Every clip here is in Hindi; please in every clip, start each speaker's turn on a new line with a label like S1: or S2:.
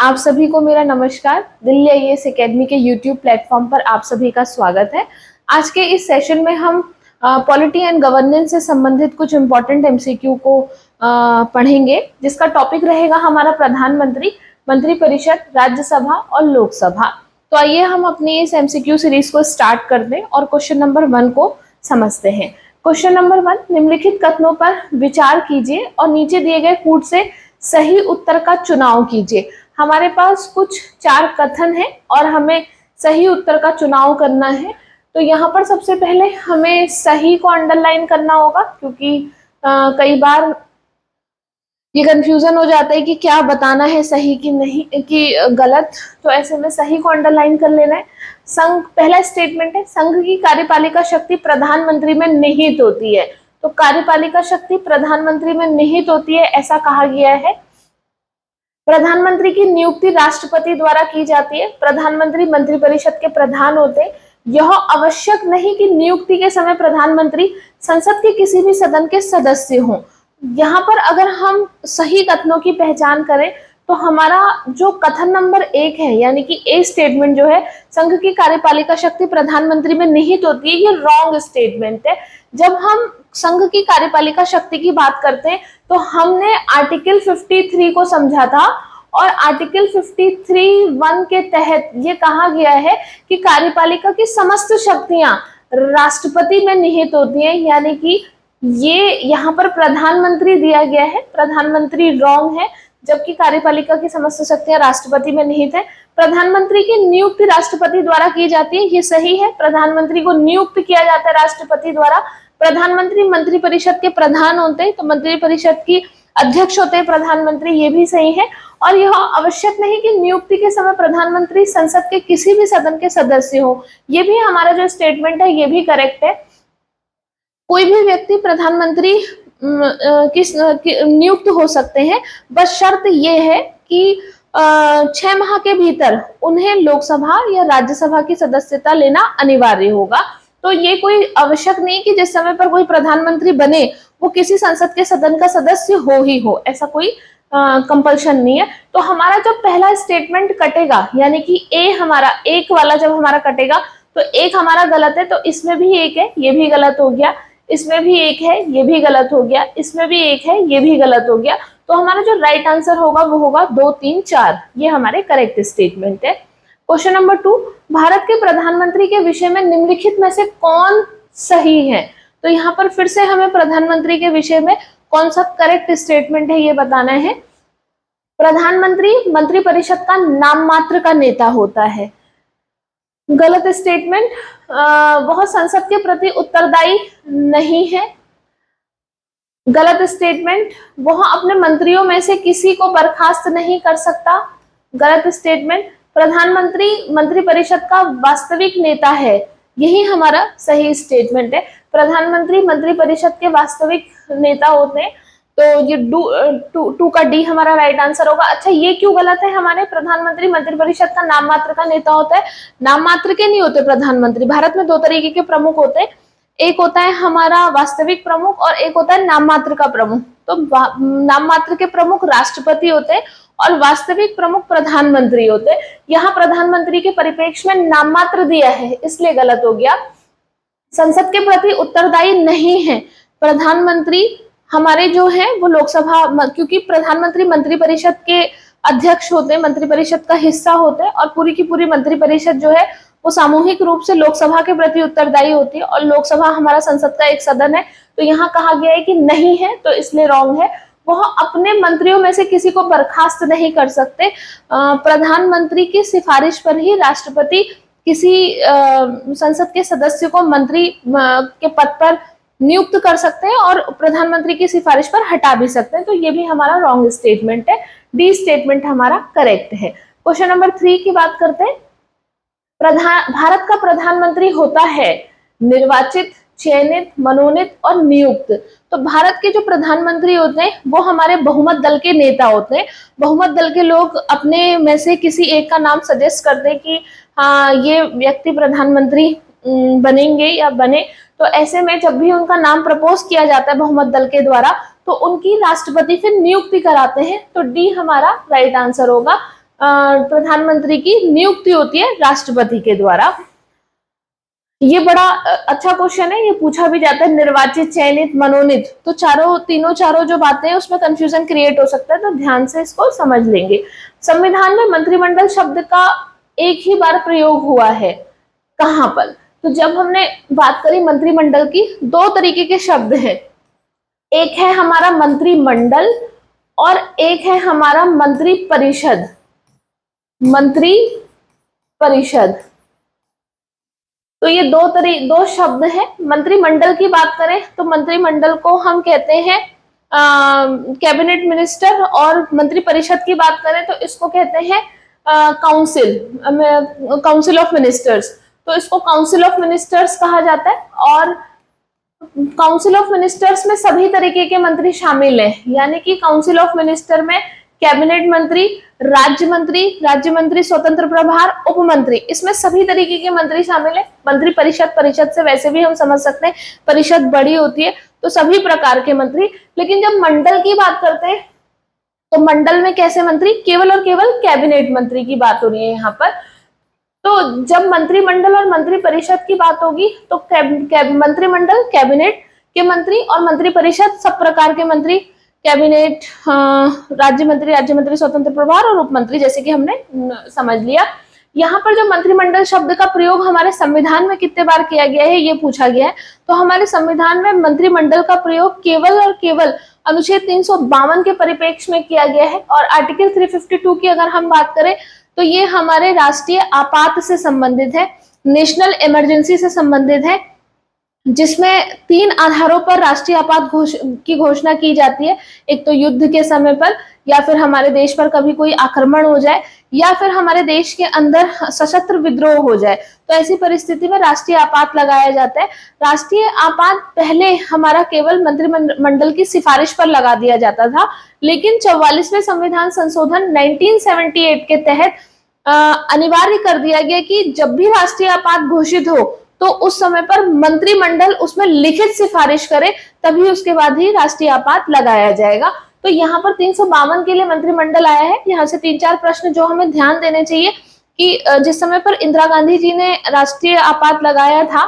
S1: आप सभी को मेरा नमस्कार। दिल्ली आईएएस एकेडमी के यूट्यूब प्लेटफॉर्म पर आप सभी का स्वागत है। आज के इस सेशन में हम पॉलिटी एंड गवर्नेंस से संबंधित कुछ इम्पोर्टेंट एमसीक्यू को पढ़ेंगे, जिसका टॉपिक रहेगा हमारा प्रधानमंत्री, मंत्रिपरिषद, राज्यसभा और लोकसभा। तो आइए हम अपनी इस एमसीक्यू सीरीज को स्टार्ट कर दें और क्वेश्चन नंबर 1 को समझते हैं। क्वेश्चन नंबर 1, निम्नलिखित कथनों पर विचार कीजिए और नीचे दिए गए कूट से सही उत्तर का चुनाव कीजिए। हमारे पास कुछ 4 कथन हैं और हमें सही उत्तर का चुनाव करना है। तो यहाँ पर सबसे पहले हमें सही को अंडरलाइन करना होगा, क्योंकि कई बार ये कंफ्यूजन हो जाता है कि क्या बताना है, सही कि नहीं कि गलत। तो ऐसे में सही को अंडरलाइन कर लेना है। संघ, पहला स्टेटमेंट है, संघ की कार्यपालिका शक्ति प्रधानमंत्री में निहित होती है। तो कार्यपालिका शक्ति प्रधानमंत्री में निहित होती है, ऐसा कहा गया है। प्रधानमंत्री की नियुक्ति राष्ट्रपति द्वारा की जाती है। प्रधानमंत्री मंत्रिपरिषद के प्रधान होते हैं। यह आवश्यक नहीं कि नियुक्ति के समय प्रधानमंत्री संसद के किसी भी सदन के सदस्य हों। यहाँ पर अगर हम सही कथनों की पहचान करें तो हमारा जो कथन नंबर 1 है, यानी कि ए स्टेटमेंट जो है, संघ की कार्यपालिका शक्ति प्रधानमंत्री में निहित होती है, ये रॉन्ग स्टेटमेंट है। जब हम संघ की कार्यपालिका शक्ति की बात करते हैं तो हमने आर्टिकल 53 को समझा था, और आर्टिकल 53(1) के तहत ये कहा गया है कि कार्यपालिका की समस्त शक्तियां राष्ट्रपति में निहित होती हैं, यानी कि ये यहाँ पर प्रधानमंत्री दिया गया है, प्रधानमंत्री रॉन्ग है, जबकि कार्यपालिका की समस्त शक्तियां राष्ट्रपति में निहित है। प्रधानमंत्री की नियुक्ति राष्ट्रपति द्वारा की जाती है, ये सही है। प्रधानमंत्री को नियुक्त किया जाता है राष्ट्रपति द्वारा। प्रधानमंत्री मंत्रिपरिषद के प्रधान होते हैं, तो मंत्रिपरिषद की अध्यक्ष होते हैं प्रधानमंत्री, ये भी सही है। और यह आवश्यक नहीं कि नियुक्ति के समय प्रधानमंत्री संसद के किसी भी सदन के सदस्य हो, ये भी हमारा जो स्टेटमेंट है ये भी करेक्ट है। कोई भी व्यक्ति प्रधानमंत्री नियुक्त हो सकते हैं, बस शर्त ये है कि 6 माह के भीतर उन्हें लोकसभा या राज्यसभा की सदस्यता लेना अनिवार्य होगा। तो ये कोई आवश्यक नहीं कि जिस समय पर कोई प्रधानमंत्री बने वो किसी संसद के सदन का सदस्य हो ही हो, ऐसा कोई कंपल्शन नहीं है। तो हमारा जो पहला स्टेटमेंट कटेगा, यानी कि ए हमारा, एक वाला जब हमारा कटेगा तो एक हमारा गलत है, तो इसमें भी एक है, ये भी गलत हो गया। इसमें भी एक है, ये भी गलत हो गया। इसमें भी एक है, ये भी गलत हो गया। तो हमारा जो राइट आंसर होगा वो होगा 2, 3, 4। ये हमारे करेक्ट स्टेटमेंट है। क्वेश्चन नंबर 2, भारत के प्रधानमंत्री के विषय में निम्नलिखित में से कौन सही है? तो यहाँ पर फिर से हमें प्रधानमंत्री के विषय में कौन सा करेक्ट स्टेटमेंट है ये बताना है। प्रधानमंत्री मंत्रिपरिषद का नाम मात्र का नेता होता है। गलत स्टेटमेंट। वह संसद के प्रति उत्तरदायी नहीं है। गलत स्टेटमेंट। वह अपने मंत्रियों में से किसी को बर्खास्त नहीं कर सकता। गलत स्टेटमेंट। प्रधानमंत्री मंत्रिपरिषद का वास्तविक नेता है, यही हमारा सही स्टेटमेंट है। प्रधानमंत्री मंत्रिपरिषद के वास्तविक नेता होते हैं, तो ये 2 का डी हमारा राइट आंसर होगा। अच्छा, ये क्यों गलत है? हमारे प्रधानमंत्री मंत्रिपरिषद का नाम मात्र का नेता होता है। नाम मात्र के नहीं होते प्रधानमंत्री। भारत में 2 तरीके के प्रमुख होते हैं, एक होता है हमारा वास्तविक प्रमुख और एक होता है नाम मात्र का प्रमुख। तो नाम मात्र के प्रमुख राष्ट्रपति होते हैं और वास्तविक प्रमुख प्रधानमंत्री होते हैं। यहाँ प्रधानमंत्री के परिप्रेक्ष्य में नाम मात्र दिया है, इसलिए गलत हो गया। संसद के प्रति उत्तरदायी नहीं है। प्रधानमंत्री हमारे जो है वो लोकसभा, क्योंकि प्रधानमंत्री मंत्रिपरिषद के अध्यक्ष होते हैं, मंत्रिपरिषद का हिस्सा होते हैं, और पूरी की पूरी मंत्रिपरिषद जो है वो सामूहिक रूप से लोकसभा के प्रति उत्तरदायी होती है, और लोकसभा हमारा संसद का एक सदन है। तो यहाँ कहा गया है कि नहीं है, तो इसलिए रॉन्ग है। वह अपने मंत्रियों में से किसी को बर्खास्त नहीं कर सकते। प्रधानमंत्री की सिफारिश पर ही राष्ट्रपति किसी संसद के सदस्य को मंत्री के पद पर नियुक्त कर सकते हैं और प्रधानमंत्री की सिफारिश पर हटा भी सकते हैं। तो ये भी हमारा रॉन्ग स्टेटमेंट है। डी स्टेटमेंट हमारा करेक्ट है। क्वेश्चन नंबर 3 की बात करते हैं। भारत का प्रधानमंत्री होता है निर्वाचित, चयनित, मनोनीत और नियुक्त। तो भारत के जो प्रधानमंत्री होते हैं वो हमारे बहुमत दल के नेता होते हैं। बहुमत दल के लोग अपने में से किसी एक का नाम सजेस्ट करते हैं कि हाँ, ये व्यक्ति प्रधानमंत्री बनेंगे या बने। तो ऐसे में जब भी उनका नाम प्रपोज किया जाता है बहुमत दल के द्वारा, तो उनकी राष्ट्रपति फिर नियुक्ति कराते हैं। तो डी हमारा राइट आंसर होगा। प्रधानमंत्री की नियुक्ति होती है राष्ट्रपति के द्वारा। ये बड़ा अच्छा क्वेश्चन है, ये पूछा भी जाता है, निर्वाचित, चयनित, मनोनीत, तो चारों जो बातें हैं उसमें कंफ्यूजन क्रिएट हो सकता है, तो ध्यान से इसको समझ लेंगे। संविधान में मंत्रिमंडल शब्द का एक ही बार प्रयोग हुआ है, कहां पर? तो जब हमने बात करी मंत्रिमंडल की, दो तरीके के शब्द हैं, एक है हमारा मंत्रिमंडल और एक है हमारा मंत्री परिषद। मंत्री परिषद, तो ये दो शब्द हैं। मंत्रिमंडल की बात करें तो मंत्रिमंडल को हम कहते हैं कैबिनेट मिनिस्टर, और मंत्री परिषद की बात करें तो इसको कहते हैं काउंसिल ऑफ मिनिस्टर्स। तो इसको काउंसिल ऑफ मिनिस्टर्स कहा जाता है, और काउंसिल ऑफ मिनिस्टर्स में सभी तरीके के मंत्री शामिल हैं, यानी कि काउंसिल ऑफ मिनिस्टर में कैबिनेट मंत्री, राज्य मंत्री स्वतंत्र प्रभार, उप मंत्री, इसमें सभी तरीके के मंत्री शामिल है। मंत्री परिषद, परिषद से वैसे भी हम समझ सकते हैं परिषद बड़ी होती है, तो सभी प्रकार के मंत्री। लेकिन जब मंडल की बात करते हैं तो मंडल में कैसे मंत्री? केवल और केवल कैबिनेट मंत्री की बात हो रही है यहाँ पर। तो जब मंत्रिमंडल और मंत्री परिषद की बात होगी तो मंत्रिमंडल कैबिनेट के मंत्री और मंत्री परिषद सब प्रकार के मंत्री, कैबिनेट, राज्य मंत्री स्वतंत्र प्रभार और उप मंत्री, जैसे कि हमने समझ लिया। यहाँ पर जो मंत्रिमंडल शब्द का प्रयोग हमारे संविधान में कितने बार किया गया है ये पूछा गया है। तो हमारे संविधान में मंत्रिमंडल का प्रयोग केवल और केवल अनुच्छेद 352 के परिप्रेक्ष्य में किया गया है, और आर्टिकल 352 की अगर हम बात करें तो ये हमारे राष्ट्रीय आपात से संबंधित है, नेशनल इमरजेंसी से संबंधित है, जिसमें 3 आधारों पर राष्ट्रीय आपात की घोषणा की जाती है। एक तो युद्ध के समय पर, या फिर हमारे देश पर कभी कोई आक्रमण हो जाए, या फिर हमारे देश के अंदर सशस्त्र विद्रोह हो जाए, तो ऐसी परिस्थिति में राष्ट्रीय आपात लगाया जाता है। राष्ट्रीय आपात पहले हमारा केवल मंत्रिमंडल की सिफारिश पर लगा दिया जाता था, लेकिन 44वें संविधान संशोधन 1978 के तहत अनिवार्य कर दिया गया कि जब भी राष्ट्रीय आपात घोषित हो तो उस समय पर मंत्रिमंडल उसमें लिखित सिफारिश करे, तभी उसके बाद ही राष्ट्रीय आपात लगाया जाएगा। तो यहाँ पर 352 के लिए मंत्रिमंडल आया है। यहाँ से 3-4 प्रश्न जो हमें ध्यान देने चाहिए कि जिस समय पर इंदिरा गांधी जी ने राष्ट्रीय आपात लगाया था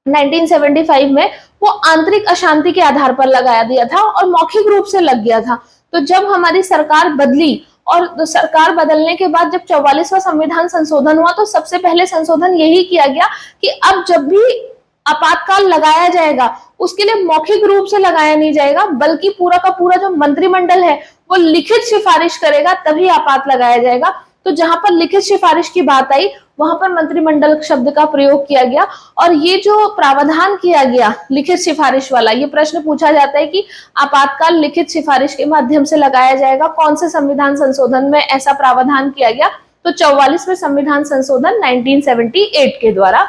S1: 1975 में, वो आंतरिक अशांति के आधार पर लगाया दिया था और मौखिक रूप से लग गया था। तो जब हमारी सरकार बदली और सरकार बदलने के बाद जब 44वां संविधान संशोधन हुआ, तो सबसे पहले संशोधन यही किया गया कि अब जब भी आपातकाल लगाया जाएगा उसके लिए मौखिक रूप से लगाया नहीं जाएगा, बल्कि पूरा का पूरा जो मंत्रिमंडल है वो लिखित सिफारिश करेगा, तभी आपात लगाया जाएगा। तो जहां पर लिखित सिफारिश की बात आई वहां पर मंत्रिमंडल शब्द का प्रयोग किया गया। और ये जो प्रावधान किया गया लिखित सिफारिश वाला, ये प्रश्न पूछा जाता है कि आपातकाल लिखित सिफारिश के माध्यम से लगाया जाएगा, कौन से संविधान संशोधन में ऐसा प्रावधान किया गया? तो 44वें संविधान संशोधन 1978 के द्वारा।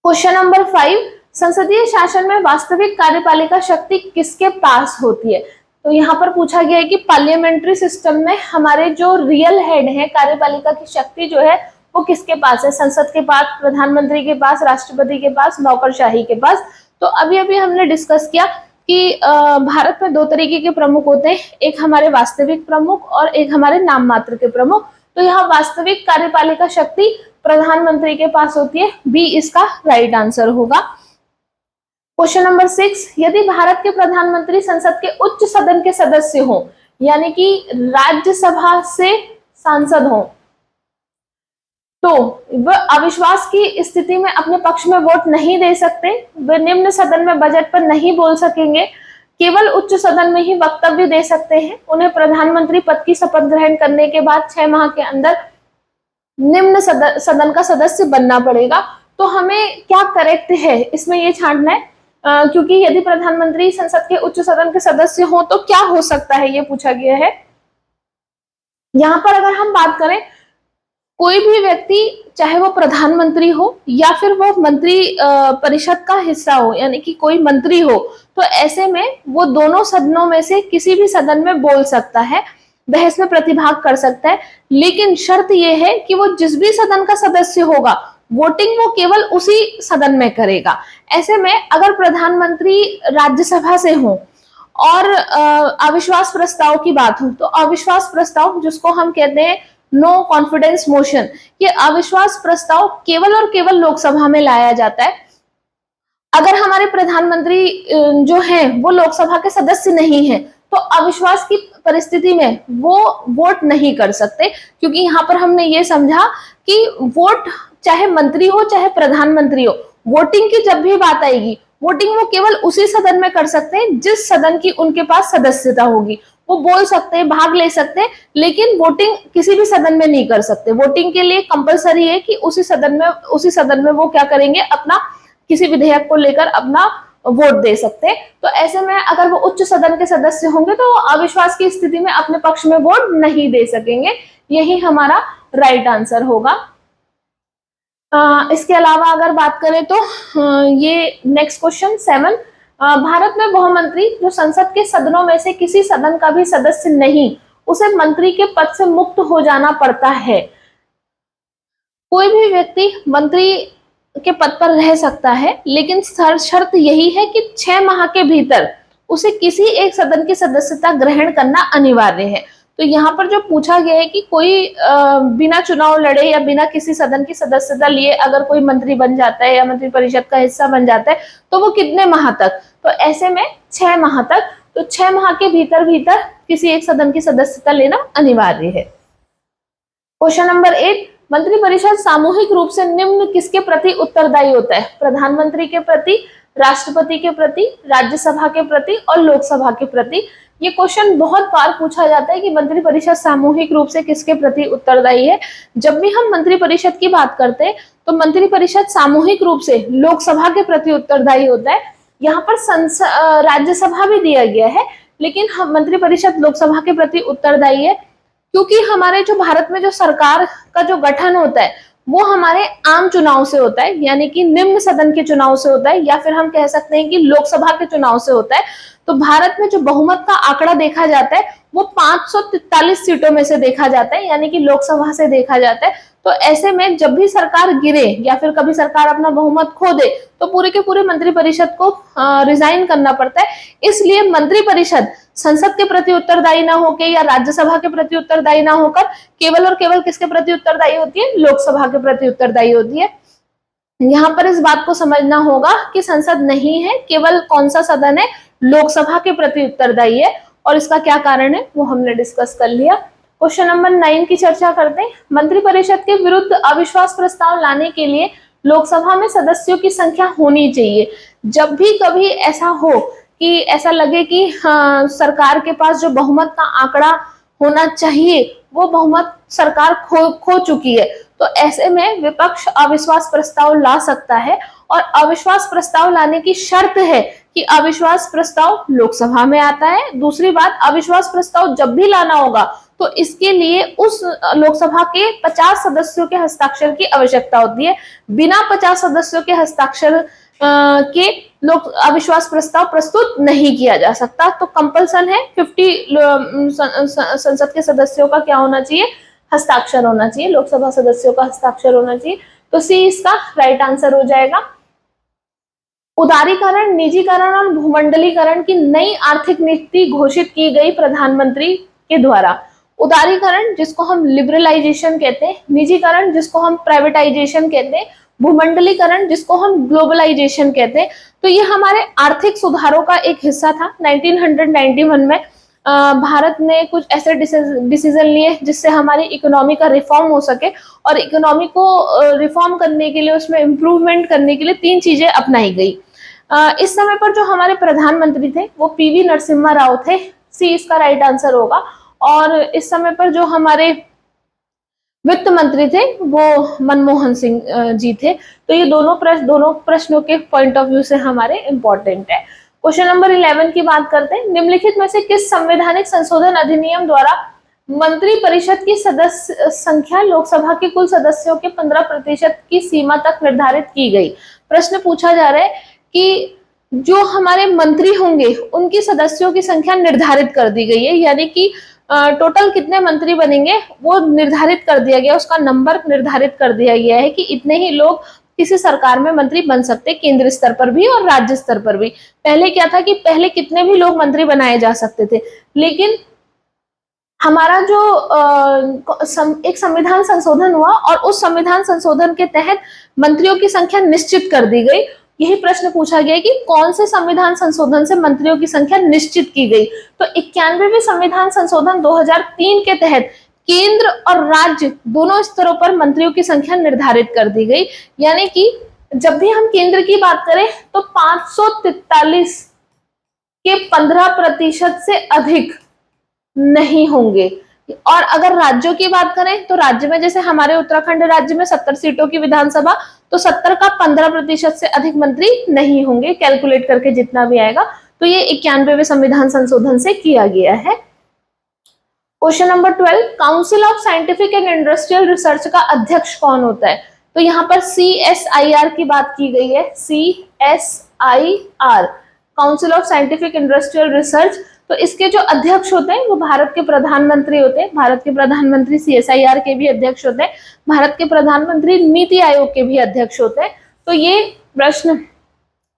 S1: क्वेश्चन नंबर 5, संसदीय शासन में वास्तविक कार्यपालिका शक्ति किसके पास होती है? तो यहाँ पर पूछा गया है कि पार्लियामेंट्री सिस्टम में हमारे जो रियल हेड है, कार्यपालिका की शक्ति जो है वो किसके पास है? संसद के पास, प्रधानमंत्री के पास, राष्ट्रपति के पास, नौकरशाही के पास। तो अभी अभी हमने डिस्कस किया कि भारत में 2 तरीके के प्रमुख होते हैं, एक हमारे वास्तविक प्रमुख और एक हमारे नाम मात्र के प्रमुख। तो यहाँ वास्तविक कार्यपालिका शक्ति प्रधानमंत्री के पास होती है, बी इसका राइट आंसर होगा। क्वेश्चन नंबर 6, यदि भारत के प्रधानमंत्री संसद के उच्च सदन के सदस्य हो, यानी कि राज्यसभा से सांसद हो, तो वह अविश्वास की स्थिति में अपने पक्ष में वोट नहीं दे सकते, वे निम्न सदन में बजट पर नहीं बोल सकेंगे, केवल उच्च सदन में ही वक्तव्य दे सकते हैं, उन्हें प्रधानमंत्री पद की शपथ ग्रहण करने के बाद 6 माह के अंदर निम्न सदन का सदस्य बनना पड़ेगा। तो हमें क्या करेक्ट है इसमें ये छांटना है, क्योंकि यदि प्रधानमंत्री संसद के उच्च सदन के सदस्य हो तो क्या हो सकता है ये पूछा गया है। यहाँ पर अगर हम बात करें, कोई भी व्यक्ति चाहे वो प्रधानमंत्री हो या फिर वो मंत्री परिषद का हिस्सा हो, यानी कि कोई मंत्री हो, तो ऐसे में वो दोनों सदनों में से किसी भी सदन में बोल सकता है, बहस में प्रतिभाग कर सकता है, लेकिन शर्त यह है कि वो जिस भी सदन का सदस्य होगा वोटिंग वो केवल उसी सदन में करेगा। ऐसे में अगर प्रधानमंत्री राज्यसभा से हो और अविश्वास प्रस्ताव की बात हो तो अविश्वास प्रस्ताव जिसको हम कहते हैं नो कॉन्फिडेंस मोशन, ये अविश्वास प्रस्ताव केवल और केवल लोकसभा में लाया जाता है अगर हमारे प्रधानमंत्री जो हैं वो लोकसभा के सदस्य नहीं है, तो अविश्वास की परिस्थिति में वो वोट नहीं कर सकते, क्योंकि यहाँ पर हमने ये समझा कि वोट चाहे मंत्री हो चाहे प्रधानमंत्री हो, वोटिंग की जब भी बात आएगी, वोटिंग वो केवल उसी सदन में कर सकते हैं जिस सदन की उनके पास सदस्यता होगी। वो बोल सकते हैं, भाग ले सकते हैं, लेकिन वोटिंग किसी भी सदन में नहीं कर सकते। वोटिंग के लिए कंपलसरी है कि उसी सदन में वो क्या करेंगे, अपना किसी विधेयक को लेकर अपना वोट दे सकते हैं। तो ऐसे में अगर वो उच्च सदन के सदस्य होंगे तो अविश्वास की स्थिति में अपने पक्ष में वोट नहीं दे सकेंगे। यही हमारा राइट आंसर होगा। इसके अलावा अगर बात करें तो ये नेक्स्ट क्वेश्चन 7, भारत में बहुमंत्री जो संसद के सदनों में से किसी सदन का भी सदस्य नहीं, उसे मंत्री के पद से मुक्त हो जाना पड़ता है। कोई भी व्यक्ति मंत्री के पद पर रह सकता है, लेकिन शर्त यही है कि 6 माह के भीतर उसे किसी एक सदन की सदस्यता ग्रहण करना अनिवार्य है। तो यहाँ पर जो पूछा गया है कि कोई बिना चुनाव लड़े या बिना किसी सदन की सदस्यता लिए अगर कोई मंत्री बन जाता है या मंत्रिपरिषद का हिस्सा बन जाता है तो वो कितने माह तक, तो ऐसे में 6 माह तक। तो 6 माह के भीतर किसी एक सदन की सदस्यता लेना अनिवार्य है। क्वेश्चन नंबर 8, मंत्रिपरिषद सामूहिक रूप से निम्न किसके प्रति उत्तरदायी होता है? प्रधानमंत्री के प्रति, राष्ट्रपति के प्रति, राज्यसभा के प्रति और लोकसभा के प्रति। ये क्वेश्चन बहुत बार पूछा जाता है कि मंत्रिपरिषद सामूहिक रूप से किसके प्रति उत्तरदायी है। जब भी हम मंत्रिपरिषद की बात करते हैं तो मंत्रिपरिषद सामूहिक रूप से लोकसभा के प्रति उत्तरदायी होता है। यहाँ पर राज्यसभा भी दिया गया है, लेकिन हम मंत्रिपरिषद लोकसभा के प्रति उत्तरदायी है, क्योंकि हमारे जो भारत में जो सरकार का जो गठन होता है वो हमारे आम चुनाव से होता है, यानी कि निम्न सदन के चुनाव से होता है, या फिर हम कह सकते हैं कि लोकसभा के चुनाव से होता है। तो भारत में जो बहुमत का आंकड़ा देखा जाता है वो 543 सीटों में से देखा जाता है, यानी कि लोकसभा से देखा जाता है। तो ऐसे में जब भी सरकार गिरे या फिर कभी सरकार अपना बहुमत खो दे तो पूरे के पूरे मंत्रिपरिषद को रिजाइन करना पड़ता है। इसलिए मंत्रिपरिषद संसद के प्रति उत्तरदायी ना होकर या राज्यसभा के प्रति उत्तरदायी ना होकर केवल और केवल किसके प्रति उत्तरदायी होती है? लोकसभा के प्रति उत्तरदायी होती है। यहाँ पर इस बात को समझना होगा कि संसद नहीं है, केवल कौन सा सदन है? लोकसभा के प्रति उत्तरदायी है। और इसका क्या कारण है वो हमने डिस्कस कर लिया। क्वेश्चन नंबर 9 की चर्चा करते हैं। मंत्रिपरिषद के विरुद्ध अविश्वास प्रस्ताव लाने के लिए लोकसभा में सदस्यों की संख्या होनी चाहिए। जब भी कभी ऐसा हो कि ऐसा लगे कि सरकार के पास जो बहुमत का आंकड़ा होना चाहिए वो बहुमत सरकार खो चुकी है, तो ऐसे में विपक्ष अविश्वास प्रस्ताव ला सकता है। और अविश्वास प्रस्ताव लाने की शर्त है कि अविश्वास प्रस्ताव लोकसभा में आता है। दूसरी बात, अविश्वास प्रस्ताव जब भी लाना होगा तो इसके लिए उस लोकसभा के 50 सदस्यों के हस्ताक्षर की आवश्यकता होती है। बिना 50 सदस्यों के हस्ताक्षर के लोक अविश्वास प्रस्ताव प्रस्तुत नहीं किया जा सकता। तो कंपल्सन है 50 संसद के सदस्यों का क्या होना चाहिए? हस्ताक्षर होना चाहिए, लोकसभा सदस्यों का हस्ताक्षर होना चाहिए। तो सी इसका राइट आंसर हो जाएगा। उदारीकरण, निजीकरण और भूमंडलीकरण की नई आर्थिक नीति घोषित की गई प्रधानमंत्री के द्वारा। उदारीकरण जिसको हम लिबरलाइजेशन कहते हैं, निजीकरण जिसको हम प्राइवेटाइजेशन कहते हैं, भूमंडलीकरण जिसको हम ग्लोबलाइजेशन कहते हैं। तो ये हमारे आर्थिक सुधारों का एक हिस्सा था। 1991 में भारत ने कुछ ऐसे डिसीजन लिए जिससे हमारी इकोनॉमी का रिफॉर्म हो सके, और इकोनॉमी को रिफॉर्म करने के लिए, उसमें इम्प्रूवमेंट करने के लिए 3 चीजें अपनाई गई। इस समय पर जो हमारे प्रधानमंत्री थे वो पीवी नरसिम्हा राव थे। सी इसका राइट आंसर होगा। और इस समय पर जो हमारे वित्त मंत्री थे वो मनमोहन सिंह जी थे। तो ये दोनों प्रश्नों के पॉइंट ऑफ व्यू से हमारे इंपॉर्टेंट है। क्वेश्चन नंबर 11 की बात करते हैं। निम्नलिखित में से किस संवैधानिक संशोधन अधिनियम द्वारा मंत्री परिषद की सदस्य संख्या लोकसभा के कुल सदस्यों के 15% की सीमा तक निर्धारित की गई? प्रश्न पूछा जा रहा है कि जो हमारे मंत्री होंगे उनकी सदस्यों की संख्या निर्धारित कर दी गई है, यानी कि टोटल कितने मंत्री बनेंगे वो निर्धारित कर दिया गया, उसका नंबर निर्धारित कर दिया गया है कि इतने ही लोग किसी सरकार में मंत्री बन सकते, केंद्र स्तर पर भी और राज्य स्तर पर भी। पहले क्या था कि पहले कितने भी लोग मंत्री बनाए जा सकते थे, लेकिन हमारा जो एक संविधान संशोधन हुआ और उस संविधान संशोधन के तहत मंत्रियों की संख्या निश्चित कर दी गई। यही प्रश्न पूछा गया कि कौन से संविधान संशोधन से मंत्रियों की संख्या निश्चित की गई। तो 91वें संविधान संशोधन 2003 के तहत केंद्र और राज्य दोनों स्तरों पर मंत्रियों की संख्या निर्धारित कर दी गई। यानी कि जब भी हम केंद्र की बात करें तो 543 के 15% से अधिक नहीं होंगे। और अगर राज्यों की बात करें तो राज्य में, जैसे हमारे उत्तराखंड राज्य में 70 सीटों की विधानसभा, तो 70 का 15% से अधिक मंत्री नहीं होंगे, कैलकुलेट करके जितना भी आएगा। तो ये 91वें संविधान संशोधन से किया गया है। Question number 12, council of scientific and industrial research का अध्यक्ष कौन होता है? तो यहाँ पर CSIR की बात की गई है, CSIR, council of scientific industrial research. तो इसके जो अध्यक्ष होते हैं वो भारत के प्रधानमंत्री होते हैं। भारत के प्रधानमंत्री CSIR के भी अध्यक्ष होते हैं। भारत के प्रधानमंत्री नीति आयोग के भी अध्यक्ष होते हैं। तो ये प्रश्न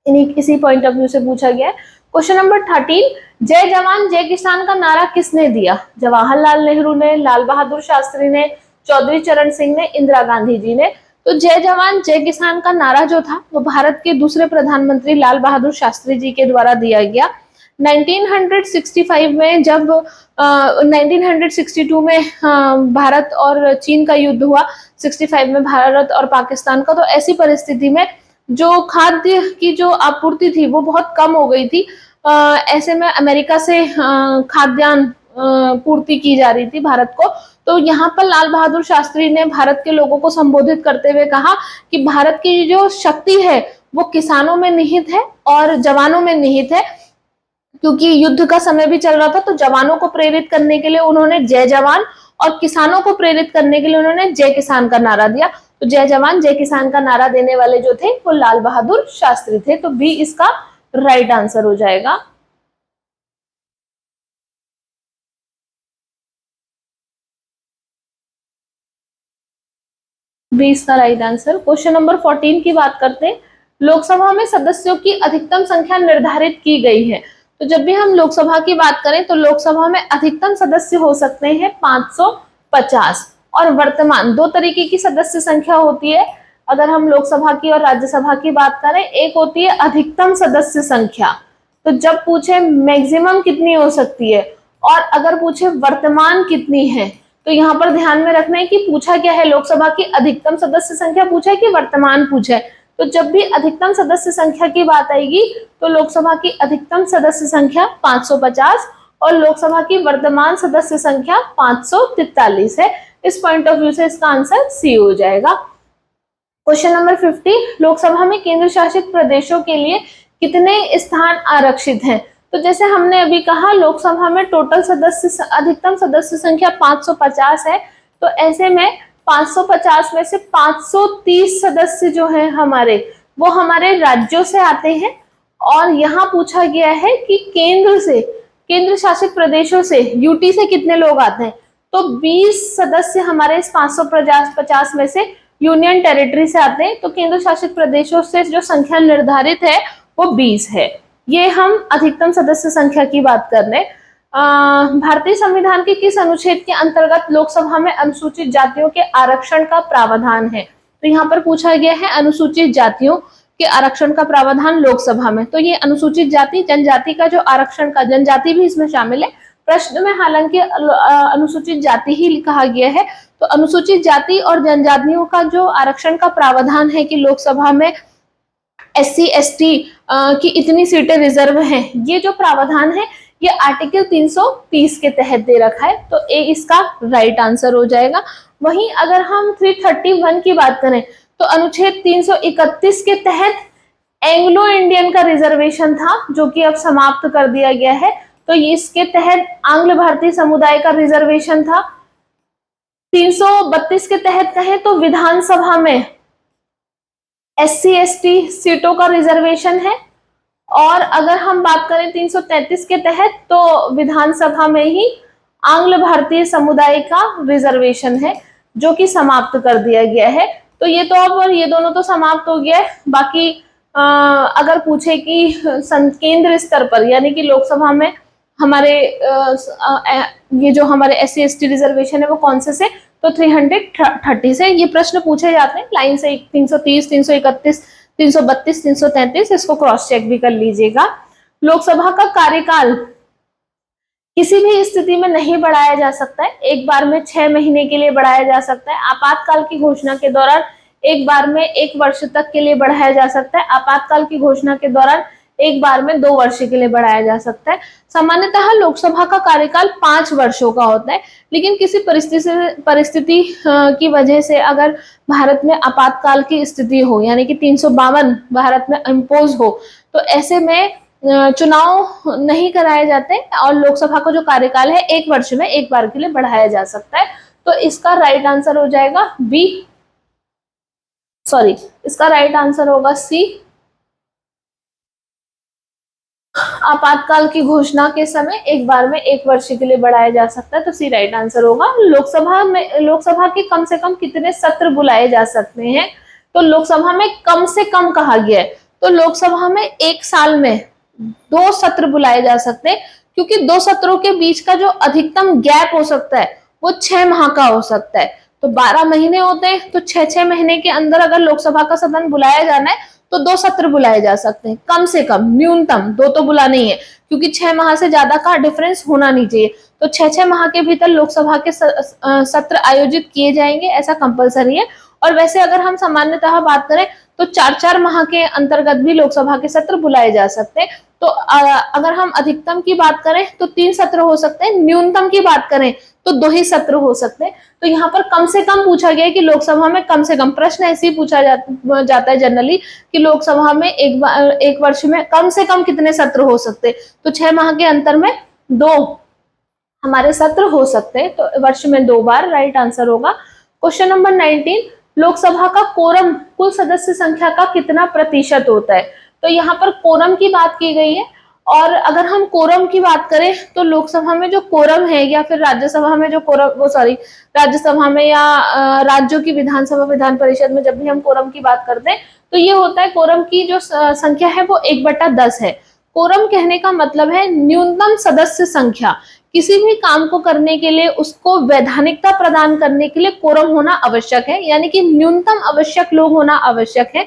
S1: इसी पॉइंट ऑफ व्यू से पूछा गया है। क्वेश्चन नंबर 13, जय जवान जय किसान का नारा किसने दिया? जवाहरलाल नेहरू ने, लाल बहादुर शास्त्री ने, चौधरी चरण सिंह ने, इंदिरा गांधी जी ने। तो जय जवान जय किसान का नारा जो था वो भारत के दूसरे प्रधानमंत्री लाल बहादुर शास्त्री जी के द्वारा दिया गया। 1965 में जब 1962 में भारत और चीन का युद्ध हुआ, 65 में भारत और पाकिस्तान का, तो ऐसी परिस्थिति में जो खाद्य की जो आपूर्ति थी वो बहुत कम हो गई थी। ऐसे में अमेरिका से खाद्यान्न पूर्ति की जा रही थी भारत को। तो यहाँ पर लाल बहादुर शास्त्री ने भारत के लोगों को संबोधित करते हुए कहा कि भारत की जो शक्ति है वो किसानों में निहित है और जवानों में निहित है। क्योंकि युद्ध का समय भी चल रहा था, तो जवानों को प्रेरित करने के लिए उन्होंने जय जवान और किसानों को प्रेरित करने के लिए उन्होंने जय किसान का नारा दिया। तो जय जवान जय किसान का नारा देने वाले जो थे वो लाल बहादुर शास्त्री थे। तो बी इसका राइट आंसर हो जाएगा। बी इसका राइट आंसर। क्वेश्चन नंबर 14 की बात करते हैं। लोकसभा में सदस्यों की अधिकतम संख्या निर्धारित की गई है। तो जब भी हम लोकसभा की बात करें तो लोकसभा में अधिकतम सदस्य हो सकते हैं 550। और वर्तमान दो तरीके की सदस्य संख्या होती है। अगर हम लोकसभा की और राज्यसभा की बात करें, एक होती है अधिकतम सदस्य संख्या। तो जब पूछे मैक्सिमम कितनी हो सकती है और अगर पूछे वर्तमान कितनी है, तो यहाँ पर ध्यान में रखना है कि पूछा क्या है, लोकसभा की अधिकतम सदस्य संख्या पूछा है कि वर्तमान पूछा है। तो जब भी अधिकतम सदस्य संख्या की बात आएगी तो लोकसभा की अधिकतम सदस्य संख्या 550 और लोकसभा की वर्तमान सदस्य संख्या 543 है। इस पॉइंट ऑफ व्यू से इसका आंसर सी हो जाएगा। क्वेश्चन नंबर 50, लोकसभा में केंद्र शासित प्रदेशों के लिए कितने स्थान आरक्षित हैं? तो जैसे हमने अभी कहा, लोकसभा में टोटल सदस्य अधिकतम सदस्य संख्या 550 है। तो ऐसे में 550 में से 530 सदस्य जो हैं हमारे, वो हमारे राज्यों से आते हैं। और यहाँ पूछा गया है कि केंद्र से, केंद्र शासित प्रदेशों से, यूटी से कितने लोग आते हैं? तो 20 सदस्य हमारे इस 550 में से यूनियन टेरिटरी से आते हैं। तो केंद्र शासित प्रदेशों से जो संख्या निर्धारित है वो 20 है। ये हम अधिकतम सदस्य संख्या की बात कर रहे हैं। भारतीय संविधान के किस अनुच्छेद के अंतर्गत लोकसभा में अनुसूचित जातियों के आरक्षण का प्रावधान है? तो यहाँ पर पूछा गया है अनुसूचित जातियों के आरक्षण का प्रावधान लोकसभा में। तो ये अनुसूचित जाति जनजाति का जो आरक्षण का, जनजाति भी इसमें शामिल है। प्रश्न में हालांकि अनुसूचित जाति ही कहा गया है। तो अनुसूचित जाति और जनजातियों का जो आरक्षण का प्रावधान है कि लोकसभा में SC ST की इतनी सीटें रिजर्व हैं, ये जो प्रावधान है ये आर्टिकल 330 के तहत दे रखा है। तो ए इसका राइट आंसर हो जाएगा। वहीं अगर हम 331 की बात करें तो अनुच्छेद 331 के तहत एंग्लो इंडियन का रिजर्वेशन था, जो कि अब समाप्त कर दिया गया है। तो इसके तहत आंग्ल भारतीय समुदाय का रिजर्वेशन था। 332 के तहत कहें तो विधानसभा में SC ST सीटों का रिजर्वेशन है। और अगर हम बात करें 333 के तहत तो विधानसभा में ही आंग्ल भारतीय समुदाय का रिजर्वेशन है, जो कि समाप्त कर दिया गया है। तो तो ये तो अब ये दोनों तो समाप्त हो गया है। बाकी अगर पूछे कि केंद्र स्तर पर यानी कि लोकसभा में हमारे ये जो हमारे SC/ST रिजर्वेशन है वो कौन से तो 330 से ये प्रश्न पूछे जाते हैं लाइन से। 330, 331, 332, 333 इसको क्रॉस चेक भी कर लीजिएगा। लोकसभा का कार्यकाल किसी भी स्थिति में नहीं बढ़ाया जा सकता है। एक बार में 6 महीने के लिए बढ़ाया जा सकता है। आपातकाल की घोषणा के दौरान एक बार में 1 वर्ष तक के लिए बढ़ाया जा सकता है। आपातकाल की घोषणा के दौरान एक बार में 2 वर्ष के लिए बढ़ाया जा सकता है। सामान्यतः लोकसभा का कार्यकाल 5 वर्षों का होता है, लेकिन किसी परिस्थिति की वजह से अगर भारत में आपातकाल की स्थिति हो यानी कि 352 भारत में इम्पोज हो तो ऐसे में चुनाव नहीं कराए जाते और लोकसभा का जो कार्यकाल है 1 वर्ष में एक बार के लिए बढ़ाया जा सकता है। तो इसका राइट आंसर हो जाएगा बी, सॉरी इसका राइट आंसर होगा सी। आपातकाल की घोषणा के समय एक बार में 1 वर्ष के लिए बढ़ाया जा सकता है, तो सी राइट आंसर होगा। लोकसभा के कम से कम कितने सत्र बुलाए जा सकते हैं? तो लोकसभा में कम से कम कहा गया है, तो लोकसभा में 1 साल में 2 सत्र बुलाए जा सकते हैं, क्योंकि 2 सत्रों के बीच का जो अधिकतम गैप हो सकता है वो 6 माह का हो सकता है। तो 12 महीने होते हैं, तो 6-6 महीने के अंदर अगर लोकसभा का सदन बुलाया जाना है तो 2 सत्र बुलाए जा सकते हैं कम से कम, न्यूनतम 2 तो बुलाने ही है, क्योंकि 6 माह से ज्यादा का डिफरेंस होना नहीं चाहिए। तो 6-6 माह के भीतर लोकसभा के सत्र आयोजित किए जाएंगे, ऐसा कंपलसरी है। और वैसे अगर हम सामान्यतः बात करें तो 4-4 माह के अंतर्गत भी लोकसभा के सत्र बुलाए जा सकते हैं। तो अगर हम अधिकतम की बात करें तो 3 सत्र हो सकते हैं, न्यूनतम की बात करें तो 2 ही सत्र हो सकते हैं। तो यहाँ पर कम से कम पूछा गया है कि लोकसभा में कम से कम, प्रश्न ऐसे ही पूछा जाता है जनरली कि लोकसभा में एक वर्ष में कम से कम कितने सत्र हो सकते हैं, तो 6 माह के अंतर में 2 हमारे सत्र हो सकते हैं, तो वर्ष में 2 बार राइट आंसर होगा। क्वेश्चन नंबर 19, लोकसभा का कोरम कुल सदस्य संख्या का कितना प्रतिशत होता है? तो यहाँ पर कोरम की बात की गई है, और अगर हम कोरम की बात करें तो लोकसभा में जो कोरम है या फिर राज्यसभा में जो कोरम, राज्यसभा में या राज्यों की विधानसभा विधान परिषद में जब भी हम कोरम की बात करते हैं तो ये होता है, कोरम की जो संख्या है वो 1/10 है। कोरम कहने का मतलब है न्यूनतम सदस्य संख्या। किसी भी काम को करने के लिए उसको वैधानिकता प्रदान करने के लिए कोरम होना आवश्यक है, यानी कि न्यूनतम आवश्यक लोग होना आवश्यक है।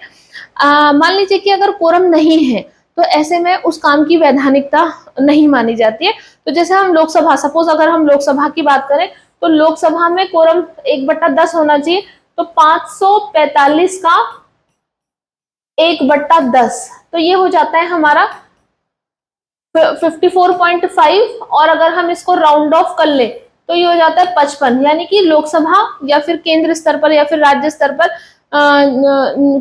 S1: मान लीजिए कि अगर कोरम नहीं है तो ऐसे में उस काम की वैधानिकता नहीं मानी जाती है। तो जैसे हम लोकसभा, सपोज अगर हम लोकसभा की बात करें तो लोकसभा में कोरम 1/10 होना चाहिए, तो 545 का 1/10, तो ये हो जाता है हमारा 54.5, और अगर हम इसको राउंड ऑफ कर ले तो ये हो जाता है 55। यानी कि लोकसभा या फिर केंद्र स्तर पर या फिर राज्य स्तर पर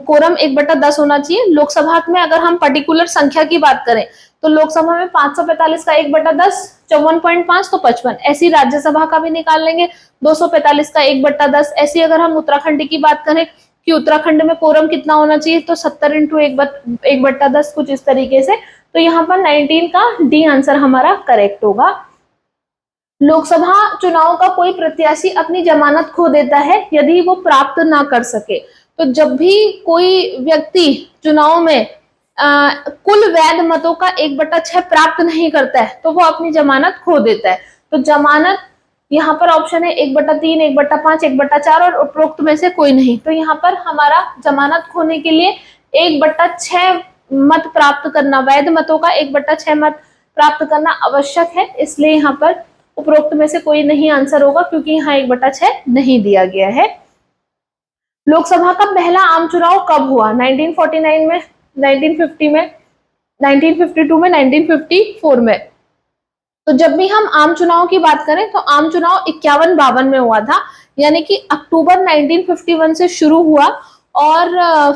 S1: कोरम 1/10 होना चाहिए। लोकसभा में अगर हम पर्टिकुलर संख्या की बात करें तो लोकसभा में 545 का 1/10 54.5, तो 55। ऐसी राज्यसभा का भी निकाल लेंगे 245 का 1/10। ऐसी अगर हम उत्तराखंड की बात करें कि उत्तराखंड में कोरम कितना होना चाहिए, तो 70 × 1/10 कुछ इस तरीके से। तो यहाँ पर 19 का डी आंसर हमारा करेक्ट होगा। लोकसभा चुनाव का कोई प्रत्याशी अपनी जमानत खो देता है यदि वो प्राप्त ना कर सके। तो जब भी कोई व्यक्ति चुनाव में कुल वैध मतों का 1/6 प्राप्त नहीं करता है तो वो अपनी जमानत खो देता है। तो जमानत यहाँ पर ऑप्शन है 1/3, 1/5, 1/4 और उपरोक्त में से कोई नहीं। तो यहाँ पर हमारा जमानत खोने के लिए 1/6 मत प्राप्त करना, वैध मतों का 1/6 मत प्राप्त करना आवश्यक है, इसलिए यहाँ पर उपरोक्त में से कोई नहीं आंसर होगा, क्योंकि यहाँ 1/6 नहीं दिया गया है। लोकसभा का पहला आम चुनाव कब हुआ? 1949 में, 1950 में, 1952 में, 1954 में। तो जब भी हम आम चुनाव की बात करें तो आम चुनाव 51-52 में हुआ था, यानी कि अक्टूबर 1951 से शुरू हुआ और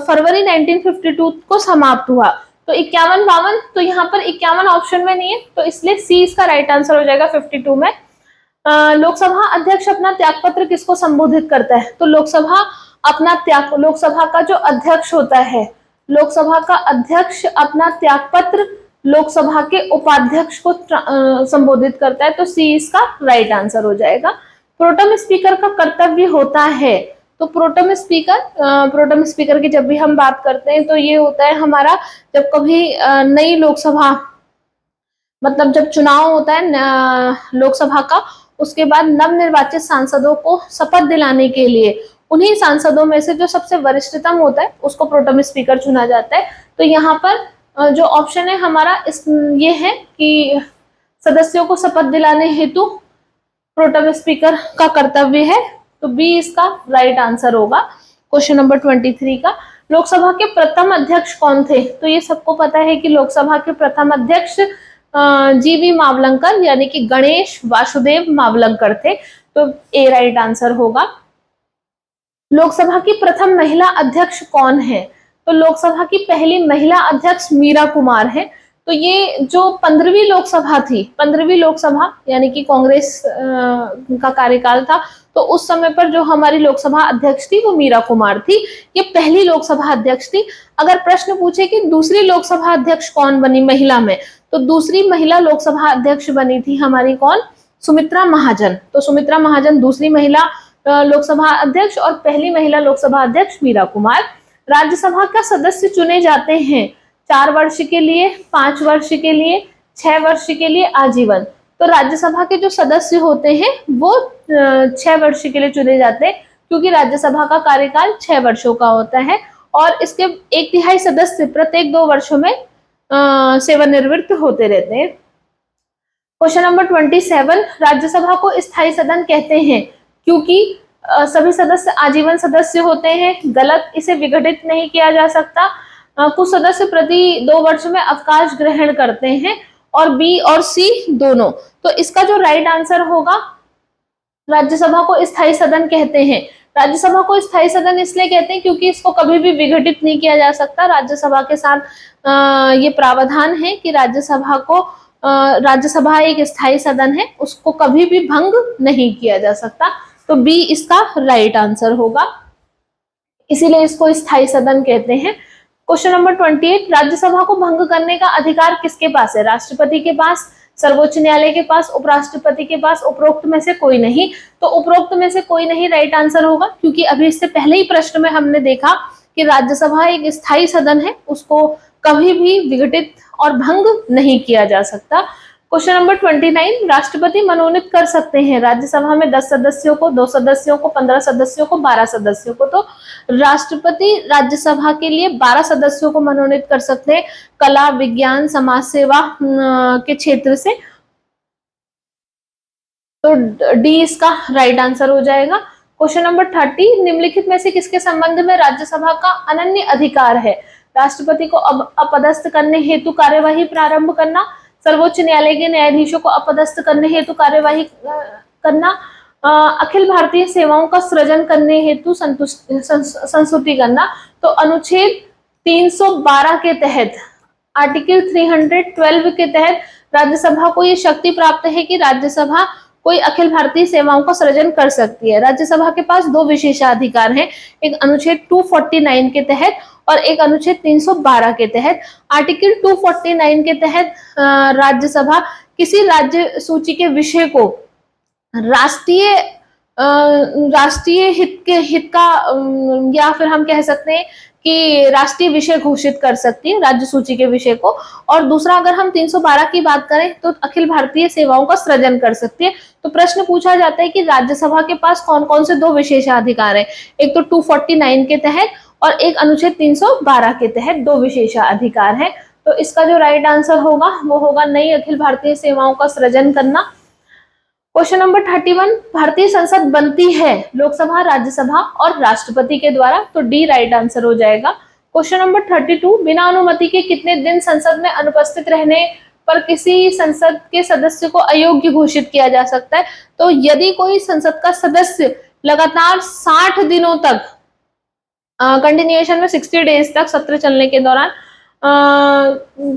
S1: फरवरी 1952 को समाप्त हुआ। तो 51-52, तो यहाँ पर 51 ऑप्शन में नहीं है, तो इसलिए सी इसका राइट आंसर हो जाएगा 52 में। लोकसभा अध्यक्ष अपना त्यागपत्र किसको संबोधित करता है? तो लोकसभा का जो अध्यक्ष होता है, लोकसभा का अध्यक्ष अपना त्यागपत्र लोकसभा के उपाध्यक्ष को संबोधित करता है, तो सी इसका राइट आंसर हो जाएगा। प्रोटेम स्पीकर का कर्तव्य होता है, तो प्रोटेम स्पीकर की जब भी हम बात करते हैं तो ये होता है हमारा, जब कभी नई लोकसभा, मतलब जब चुनाव होता है लोकसभा का, उसके बाद नवनिर्वाचित सांसदों को शपथ दिलाने के लिए उन्हीं सांसदों में से जो सबसे वरिष्ठतम होता है उसको प्रोटेम स्पीकर चुना जाता है। तो यहाँ पर जो ऑप्शन है हमारा ये है कि सदस्यों को शपथ दिलाने हेतु प्रोटेम स्पीकर का कर्तव्य है। तो बी इसका राइट आंसर होगा क्वेश्चन नंबर 23 का। लोकसभा के प्रथम अध्यक्ष कौन थे? तो ये सबको पता है कि लोकसभा के प्रथम अध्यक्ष जीवी मावलंकर यानी कि गणेश वासुदेव मावलंकर थे। तो ए राइट आंसर होगा। लोकसभा की प्रथम महिला अध्यक्ष कौन है? तो लोकसभा की पहली महिला अध्यक्ष मीरा कुमार है। तो ये जो 15वीं लोकसभा थी, 15वीं लोकसभा यानी कि कांग्रेस का कार्यकाल था, तो उस समय पर जो हमारी लोकसभा अध्यक्ष थी वो मीरा कुमार थी। ये पहली लोकसभा अध्यक्ष थी। अगर प्रश्न पूछे कि दूसरी लोकसभा अध्यक्ष कौन बनी महिला में, तो दूसरी महिला लोकसभा अध्यक्ष बनी थी हमारी कौन? सुमित्रा महाजन। तो सुमित्रा महाजन दूसरी महिला लोकसभा अध्यक्ष और पहली महिला लोकसभा अध्यक्ष मीरा कुमार। राज्यसभा का सदस्य चुने जाते हैं 4 वर्ष के लिए, 5 वर्ष के लिए, 6 वर्ष के लिए, आजीवन। तो राज्यसभा के जो सदस्य होते हैं वो 6 वर्ष के लिए चुने जाते हैं, क्योंकि राज्यसभा का कार्यकाल 6 वर्षों का होता है और इसके 1/3 सदस्य प्रत्येक 2 वर्षों में सेवानिवृत्त होते रहते हैं। क्वेश्चन नंबर 27, राज्यसभा को स्थायी सदन कहते हैं क्योंकि सभी सदस्य आजीवन सदस्य होते हैं। गलत, इसे विघटित नहीं किया जा सकता। कुछ सदस्य प्रति 2 वर्ष में अवकाश ग्रहण करते हैं। और बी और सी दोनों। तो इसका जो राइट आंसर होगा, राज्यसभा को स्थायी सदन कहते हैं। राज्यसभा को स्थायी सदन इसलिए कहते हैं क्योंकि इसको कभी भी विघटित नहीं किया जा सकता। राज्यसभा के साथ ये प्रावधान है कि राज्यसभा एक स्थायी सदन है, उसको कभी भी भंग नहीं किया जा सकता। तो बी इसका राइट आंसर होगा, इसीलिए इसको स्थायी सदन कहते हैं। क्वेश्चन नंबर 28, राज्यसभा को भंग करने का अधिकार किसके पास है? राष्ट्रपति के पास, सर्वोच्च न्यायालय के पास, उपराष्ट्रपति के पास, उपरोक्त में से कोई नहीं। तो उपरोक्त में से कोई नहीं राइट आंसर होगा, क्योंकि अभी इससे पहले ही प्रश्न में हमने देखा कि राज्यसभा एक स्थायी सदन है, उसको कभी भी विघटित और भंग नहीं किया जा सकता। क्वेश्चन नंबर 29, राष्ट्रपति मनोनीत कर सकते हैं राज्यसभा में 10 सदस्यों को, 2 सदस्यों को, 15 सदस्यों को, 12 सदस्यों को। तो राष्ट्रपति राज्यसभा के लिए 12 सदस्यों को मनोनीत कर सकते हैं कला, विज्ञान, समाज सेवा के क्षेत्र से। तो डी इसका राइट आंसर हो जाएगा। क्वेश्चन नंबर 30, निम्नलिखित में से किसके संबंध में राज्यसभा का अनन्य अधिकार है? राष्ट्रपति को अपदस्थ करने हेतु कार्यवाही प्रारंभ करना, सर्वोच्च न्यायालय के न्यायाधीशों को अपदस्थ करने हेतु कार्यवाही करना, अखिल भारतीय सेवाओं का सृजन करने हेतु संस्तुति करना। तो अनुच्छेद 312 के तहत, आर्टिकल 312 के तहत राज्यसभा को ये शक्ति प्राप्त है कि राज्यसभा कोई अखिल भारतीय सेवाओं का सृजन कर सकती है। राज्यसभा के पास 2 विशेषाधिकार हैं, एक अनुच्छेद 249 के तहत और एक अनुच्छेद 312 के तहत। आर्टिकल 249 के तहत राज्यसभा किसी राज्य सूची के विषय को राष्ट्रीय हित का या फिर हम कह सकते हैं कि राष्ट्रीय विषय घोषित कर सकती है राज्य सूची के विषय को। और दूसरा, अगर हम 312 की बात करें तो अखिल भारतीय सेवाओं का सृजन कर सकती है। तो प्रश्न पूछा जाता है कि राज्यसभा के पास कौन कौन से 2 विशेषाधिकार हैं? एक तो 249 के तहत और एक अनुच्छेद 312 के तहत 2 विशेषाधिकार हैं। तो इसका जो राइट आंसर होगा वो होगा नई अखिल भारतीय सेवाओं का सृजन करना। क्वेश्चन नंबर 31, भारतीय संसद बनती है लोकसभा, राज्यसभा और राष्ट्रपति के द्वारा। तो डी राइट आंसर हो जाएगा। क्वेश्चन नंबर 32, बिना अनुमति के कितने दिन संसद में अनुपस्थित रहने पर किसी संसद के सदस्य को अयोग्य घोषित किया जा सकता है? तो यदि कोई संसद का सदस्य लगातार 60 दिनों तक कंटिन्यूएशन में 60 डेज तक सत्र चलने के दौरान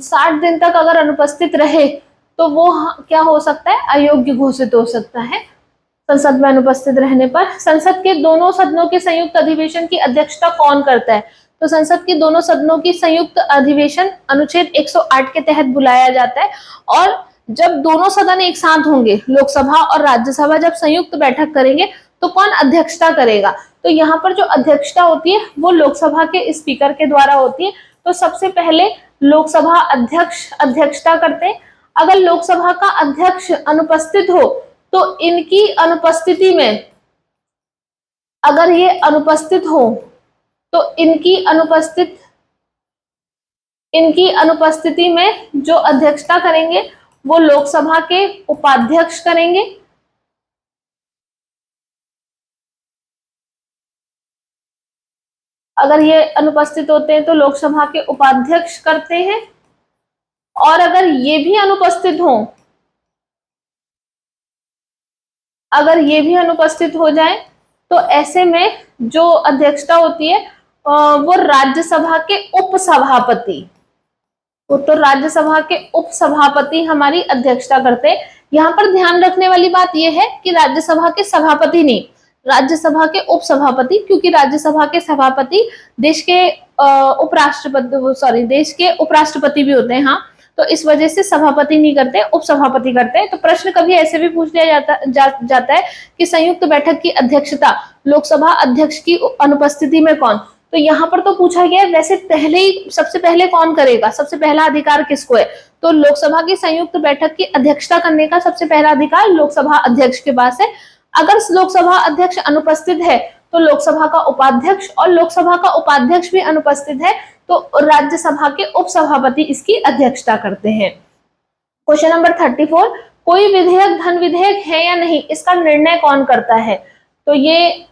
S1: 60 दिन तक अगर अनुपस्थित रहे तो वो क्या हो सकता है? अयोग्य घोषित हो सकता है संसद में अनुपस्थित रहने पर। संसद के दोनों सदनों के संयुक्त अधिवेशन की अध्यक्षता कौन करता है? तो संसद के दोनों सदनों की संयुक्त अधिवेशन अनुच्छेद 108 के तहत बुलाया जाता है। और जब दोनों सदन एक साथ होंगे, लोकसभा और राज्यसभा जब संयुक्त बैठक करेंगे तो कौन अध्यक्षता करेगा? तो यहाँ पर जो अध्यक्षता होती है वो लोकसभा के स्पीकर के द्वारा होती है। तो सबसे पहले लोकसभा अध्यक्ष अध्यक्षता करते हैं। अगर लोकसभा का अध्यक्ष अनुपस्थित हो तो इनकी अनुपस्थिति में, अगर ये अनुपस्थित हो तो इनकी अनुपस्थिति में जो अध्यक्षता करेंगे वो लोकसभा के उपाध्यक्ष करेंगे। अगर ये अनुपस्थित होते हैं तो लोकसभा के उपाध्यक्ष करते हैं। और अगर ये भी अनुपस्थित हो, अगर ये भी अनुपस्थित हो जाए तो ऐसे में जो अध्यक्षता होती है वो राज्यसभा के उपसभापति, तो राज्यसभा के उपसभापति हमारी अध्यक्षता करते हैं। यहाँ पर ध्यान रखने वाली बात यह है कि राज्यसभा के सभापति नहीं, राज्यसभा के उपसभापति, क्योंकि राज्यसभा के सभापति देश के उपराष्ट्रपति भी होते हैं। हाँ, तो इस वजह से सभापति नहीं करते, उपसभापति करते हैं। तो प्रश्न कभी ऐसे भी पूछ लिया जाता है कि संयुक्त बैठक की अध्यक्षता लोकसभा अध्यक्ष की अनुपस्थिति में कौन? तो यहाँ पर तो पूछा गया वैसे सबसे पहले कौन करेगा, सबसे पहला अधिकार किसको है? तो लोकसभा की संयुक्त बैठक की अध्यक्षता करने का सबसे पहला अधिकार लोकसभा अध्यक्ष के पास है। अगर लोकसभा अध्यक्ष अनुपस्थित है तो लोकसभा का उपाध्यक्ष, और लोकसभा का उपाध्यक्ष भी अनुपस्थित है तो राज्यसभा के उपसभापति इसकी अध्यक्षता करते हैं। क्वेश्चन नंबर 34, कोई विधेयक धन विधेयक है या नहीं, इसका निर्णय कौन करता है? तो ये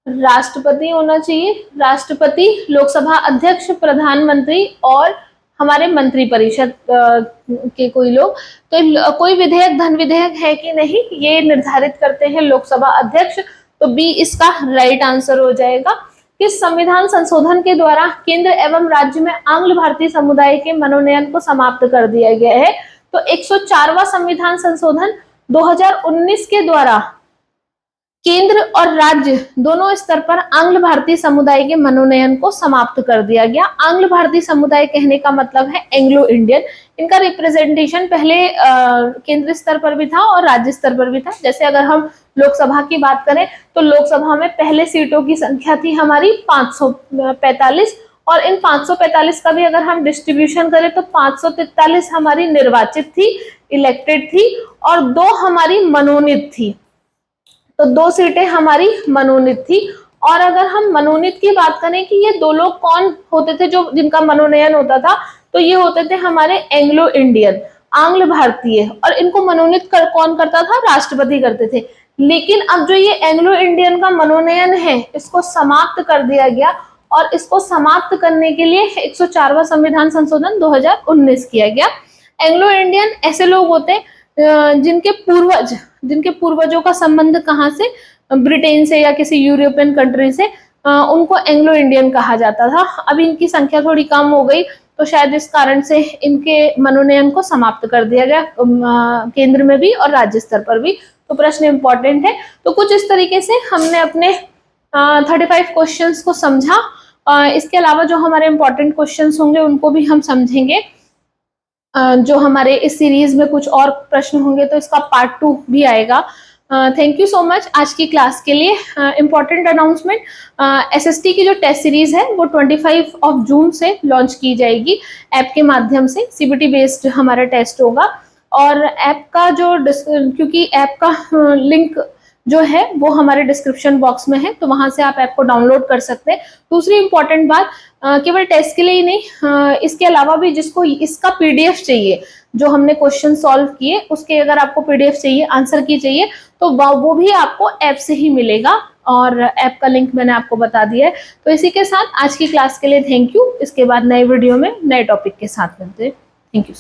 S1: राष्ट्रपति होना चाहिए। राष्ट्रपति, लोकसभा अध्यक्ष, प्रधानमंत्री और हमारे मंत्रिपरिषद के कोई लोग। तो कोई विधेयक धन विधेयक है कि नहीं ये निर्धारित करते हैं लोकसभा अध्यक्ष। तो बी इसका राइट आंसर हो जाएगा। किस संविधान संशोधन के द्वारा केंद्र एवं राज्य में आंग्ल भारतीय समुदाय के मनोनयन को समाप्त कर दिया गया है? तो 104वां संविधान संशोधन 2019 के द्वारा केंद्र और राज्य दोनों स्तर पर आंग्ल भारतीय समुदाय के मनोनयन को समाप्त कर दिया गया। आंग्ल भारतीय समुदाय कहने का मतलब है एंग्लो इंडियन। इनका रिप्रेजेंटेशन पहले केंद्र स्तर पर भी था और राज्य स्तर पर भी था। जैसे अगर हम लोकसभा की बात करें तो लोकसभा में पहले सीटों की संख्या थी हमारी 545, और इन 545 का भी अगर हम डिस्ट्रीब्यूशन करें तो 543 हमारी निर्वाचित थी, इलेक्टेड थी, और 2 हमारी मनोनीत थी। तो 2 सीटें हमारी मनोनीत थी। और अगर हम मनोनीत की बात करें कि ये 2 लोग कौन होते थे जो जिनका मनोनयन होता था, तो ये होते थे हमारे एंग्लो इंडियन, आंग्ल भारतीय, और इनको मनोनीत कौन करता था? राष्ट्रपति करते थे। लेकिन अब जो ये एंग्लो इंडियन का मनोनयन है इसको समाप्त कर दिया गया, और इसको समाप्त करने के लिए 104वां संविधान संशोधन 2019 किया गया। एंग्लो इंडियन ऐसे लोग होते हैं जिनके पूर्वजों का संबंध कहाँ से? ब्रिटेन से या किसी यूरोपियन कंट्री से, उनको एंग्लो इंडियन कहा जाता था। अभी इनकी संख्या थोड़ी कम हो गई तो शायद इस कारण से इनके मनोनयन को समाप्त कर दिया गया, केंद्र में भी और राज्य स्तर पर भी। तो प्रश्न इंपॉर्टेंट है। तो कुछ इस तरीके से हमने अपने 35 क्वेश्चंस को समझा। इसके अलावा जो हमारे इंपॉर्टेंट क्वेश्चंस होंगे उनको भी हम समझेंगे। जो हमारे इस सीरीज में कुछ और प्रश्न होंगे तो इसका पार्ट 2 भी आएगा। थैंक यू सो मच आज की क्लास के लिए। इम्पॉर्टेंट अनाउंसमेंट, एसएसटी की जो टेस्ट सीरीज है वो 25 जून से लॉन्च की जाएगी ऐप के माध्यम से। सीबीटी बेस्ड हमारा टेस्ट होगा, और ऐप का जो क्योंकि ऐप का लिंक जो है वो हमारे डिस्क्रिप्शन बॉक्स में है, तो वहां से आप ऐप को डाउनलोड कर सकते हैं। दूसरी इंपॉर्टेंट बात, केवल टेस्ट के लिए ही नहीं, इसके अलावा भी जिसको इसका पीडीएफ चाहिए, जो हमने क्वेश्चन सॉल्व किए उसके अगर आपको पीडीएफ चाहिए, आंसर की चाहिए, तो वो भी आपको ऐप से ही मिलेगा, और ऐप का लिंक मैंने आपको बता दिया है। तो इसी के साथ आज की क्लास के लिए थैंक यू। इसके बाद नए वीडियो में नए टॉपिक के साथ मिलते हैं। Thank you.